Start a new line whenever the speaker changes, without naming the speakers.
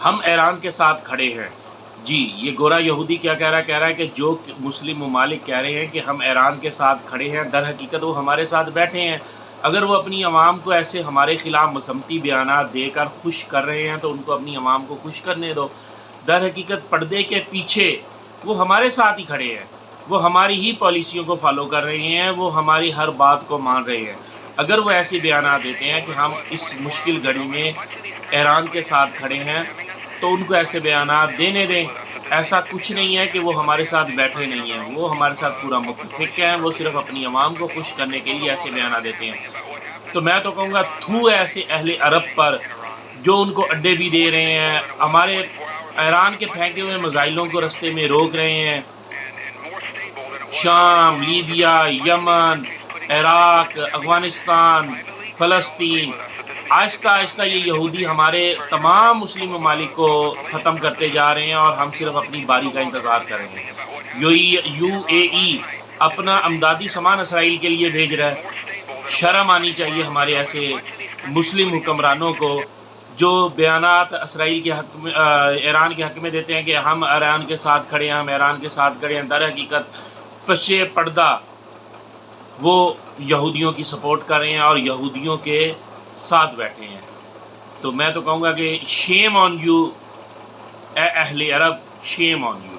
ہم ایران کے ساتھ کھڑے ہیں. جی یہ گورا یہودی کیا کہہ رہا ہے کہ جو مسلم ممالک کہہ رہے ہیں کہ ہم ایران کے ساتھ کھڑے ہیں، در حقیقت وہ ہمارے ساتھ بیٹھے ہیں. اگر وہ اپنی عوام کو ایسے ہمارے خلاف مذمتی بیانات دے کر خوش کر رہے ہیں تو ان کو اپنی عوام کو خوش کرنے دو. در حقیقت پردے کے پیچھے وہ ہمارے ساتھ ہی کھڑے ہیں، وہ ہماری ہی پالیسیوں کو فالو کر رہے ہیں، وہ ہماری ہر بات کو مان رہے ہیں. اگر وہ ایسے بیانات دیتے ہیں کہ ہم اس مشکل گھڑی میں ایران کے ساتھ کھڑے ہیں تو ان کو ایسے بیانات دینے دیں. ایسا کچھ نہیں ہے کہ وہ ہمارے ساتھ بیٹھے نہیں ہیں، وہ ہمارے ساتھ پورا متفق ہیں. وہ صرف اپنی عوام کو خوش کرنے کے لیے ایسے بیانات دیتے ہیں. تو میں تو کہوں گا تھو ایسے اہل عرب پر جو ان کو اڈے بھی دے رہے ہیں، ہمارے ایران کے پھینکے ہوئے میزائلوں کو رستے میں روک رہے ہیں. شام، لیبیا، یمن، عراق، افغانستان، فلسطین، آہستہ آہستہ یہ یہودی ہمارے تمام مسلم ممالک کو ختم کرتے جا رہے ہیں اور ہم صرف اپنی باری کا انتظار کر رہے ہیں. یو اے ای اپنا امدادی سامان اسرائیل کے لیے بھیج رہا ہے. شرم آنی چاہیے ہمارے ایسے مسلم حکمرانوں کو جو بیانات اسرائیل کے حق میں ایران کے حق میں دیتے ہیں کہ ہم ایران کے ساتھ کھڑے ہیں، ہم ایران کے ساتھ کھڑے ہیں. در حقیقت پچھے پردہ وہ یہودیوں کی سپورٹ کر رہے ہیں اور یہودیوں کے ساتھ بیٹھے ہیں. تو میں تو کہوں گا کہ شیم آن یو اے اہل عرب، شیم آن یو.